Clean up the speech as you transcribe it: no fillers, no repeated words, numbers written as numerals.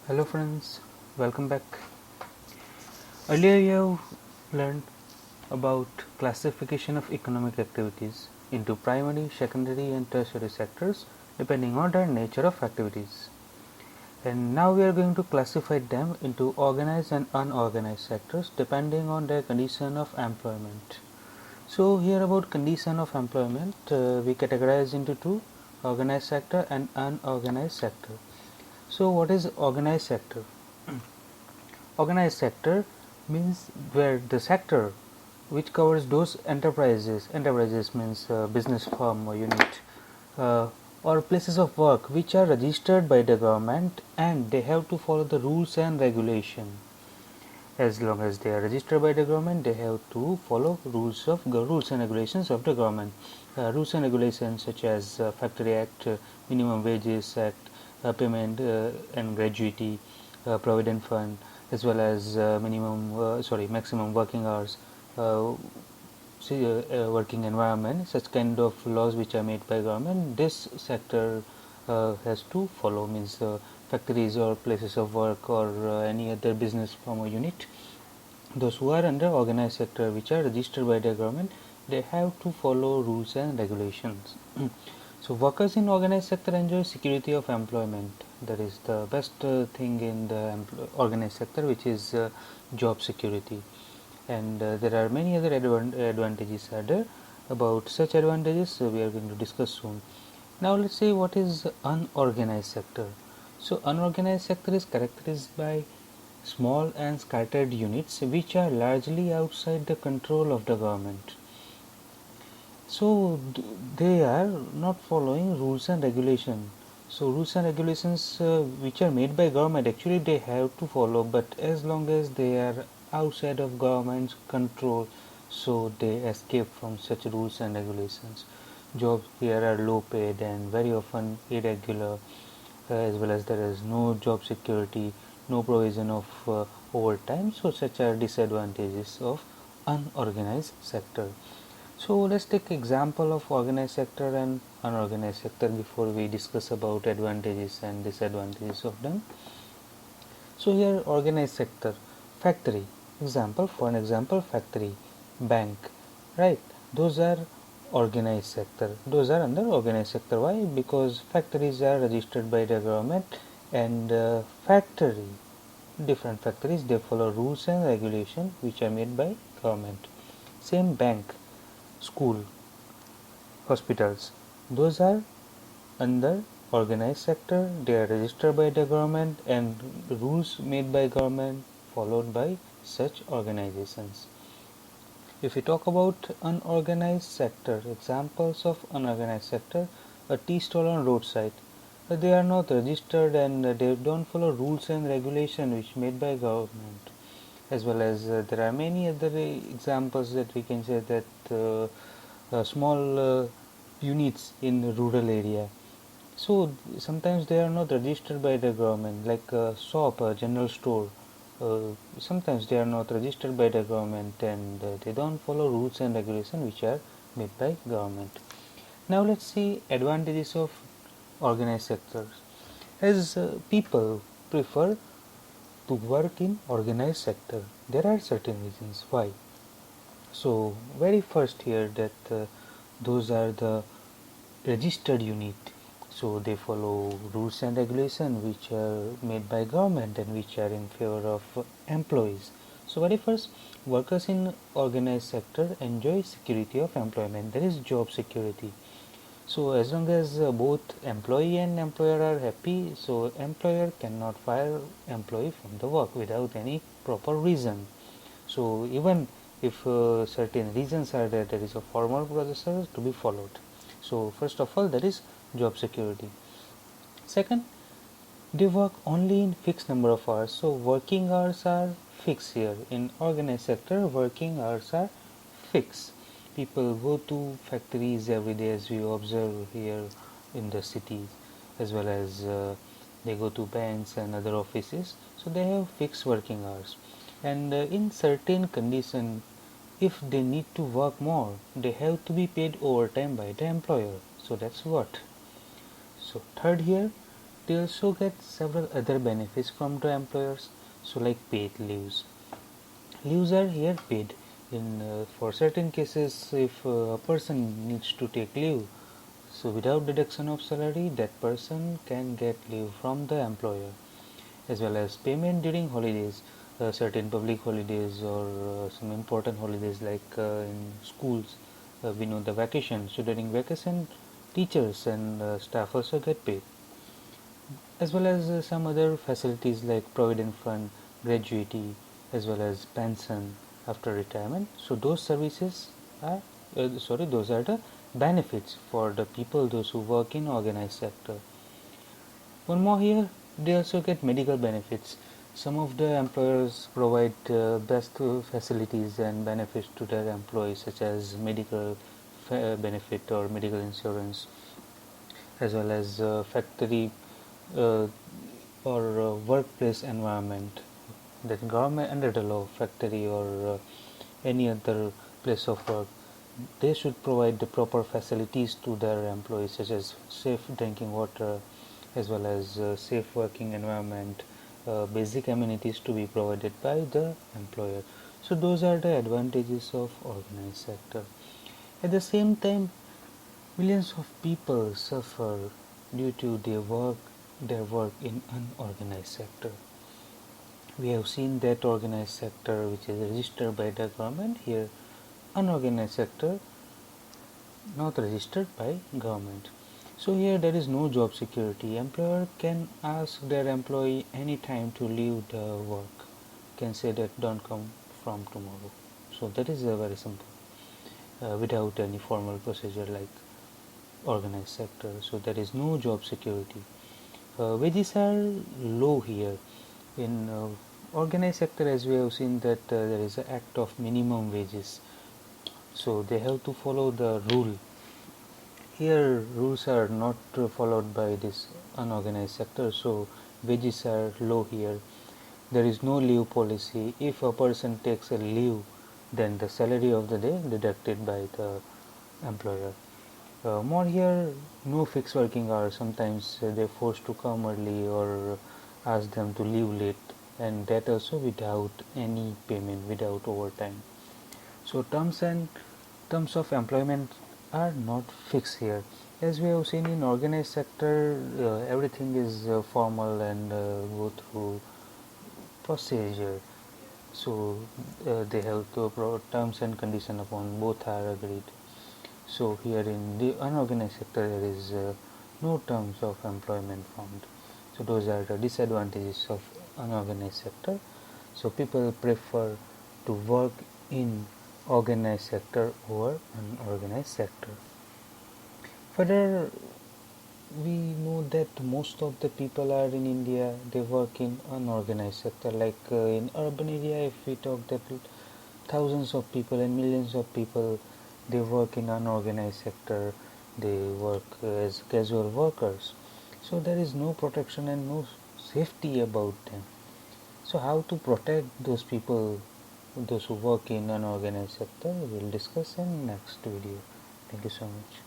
Hello friends, welcome back. Earlier you have learned about classification of economic activities into primary, secondary and tertiary sectors depending on their nature of activities. And now we are going to classify them into organized and unorganized sectors depending on their condition of employment. So here about condition of employment, we categorize into two, organized sector and unorganized sector. So what is organized sector? Organized sector means where the sector which covers those enterprises means business firm or unit uh, or places of work which are registered by the government and they have to follow the rules and regulation. As long as they are registered by the government, they have to follow rules and regulations of the government. Rules and regulations such as Factory Act, Minimum Wages Act, Payment and Gratuity, Provident Fund, as well as maximum working hours, uh, working environment, such kind of laws which are made by government. This sector has to follow, means factories or places of work or any other business firm or unit. Those who are under organized sector which are registered by the government, they have to follow rules and regulations. So workers in organized sector enjoy security of employment. That is the best thing in the organized sector, which is job security. And there are many other advantages are there. About such advantages we are going to discuss soon. Now let's see what is unorganized sector. So unorganized sector is characterized by small and scattered units which are largely outside the control of the government. So they are not following rules and regulation. So rules and regulations which are made by government, actually they have to follow, but as long as they are outside of government's control, so they escape from such rules and regulations. Jobs here are low paid and very often irregular, as well as there is no job security, no provision of overtime. So such are disadvantages of unorganized sector. So let's take example of organized sector and unorganized sector before we discuss about advantages and disadvantages of them. So here organized sector, factory, example, for an example, factory, bank, right? Those are organized sector. Those are under organized sector. Why? Because factories are registered by the government and different factories, they follow rules and regulation which are made by government. Same bank, school, hospitals, those are under organized sector. They are registered by the government and rules made by government followed by such organizations. If we talk about unorganized sector, examples of unorganized sector, a tea stall on roadside, they are not registered and they don't follow rules and regulation which made by government. As well as there are many other examples that we can say that small units in rural area. So sometimes they are not registered by the government, like a shop, a general store. Sometimes they are not registered by the government and they don't follow rules and regulations which are made by government. Now let's see advantages of organized sectors. As people prefer to work in organized sector, there are certain reasons why. So very first here that those are the registered unit, so they follow rules and regulations which are made by government and which are in favor of employees. So very first, workers in organized sector enjoy security of employment, there is job security. So as long as both employee and employer are happy, so employer cannot fire employee from the work without any proper reason. So even if certain reasons are there, there is a formal procedure to be followed. So first of all, that is job security. Second, they work only in fixed number of hours. So working hours are fixed here. In organized sector, working hours are fixed. People go to factories every day, as we observe here in the cities, as well as they go to banks and other offices. So they have fixed working hours. And in certain condition, if they need to work more, they have to be paid overtime by the employer. So that's what. So third here, They also get several other benefits from the employers, so like paid leaves. Leaves are here paid. For certain cases, if a person needs to take leave, so without deduction of salary, that person can get leave from the employer, as well as payment during holidays, certain public holidays or some important holidays like in schools. We know the vacation. So during vacation, teachers and staff also get paid, as well as some other facilities like provident fund, gratuity, as well as pension after retirement. So those services are those are the benefits for the people those who work in organized sector. One more here, they also get medical benefits. Some of the employers provide best facilities and benefits to their employees, such as medical benefit or medical insurance, as well as factory uh, or workplace environment. That government under the law, factory or any other place of work, they should provide the proper facilities to their employees, such as safe drinking water, as well as safe working environment, basic amenities to be provided by the employer. So those are the advantages of organized sector. At the same time, millions of people suffer due to their work in unorganized sector. We have seen that organized sector which is registered by the government, here unorganized sector not registered by government. So here there is no job security. Employer can ask their employee anytime to leave the work, can say that don't come from tomorrow. So that is very simple, without any formal procedure like organized sector. So there is no job security. Wages are low here. In organized sector, as we have seen that there is an act of minimum wages, so they have to follow the rule. Here rules are not followed by this unorganized sector, so wages are low here. There is no leave policy. If a person takes a leave, then the salary of the day deducted by the employer. More here, no fixed working hours. Sometimes they're forced to come early or ask them to leave late, and that also without any payment, without overtime. So terms of employment are not fixed here. As we have seen in organized sector, everything is formal and go through procedure. So they have to terms and condition upon both are agreed. So here in the unorganized sector there is no terms of employment found. So those are the disadvantages of unorganized sector. So people prefer to work in organized sector over unorganized sector. Further, we know that most of the people are in India, they work in unorganized sector. Like in urban area, if we talk that thousands of people and millions of people, they work in unorganized sector, they work as casual workers. So there is no protection and no safety about them. So how to protect those people, those who work in unorganized sector, we will discuss in next video. Thank you so much.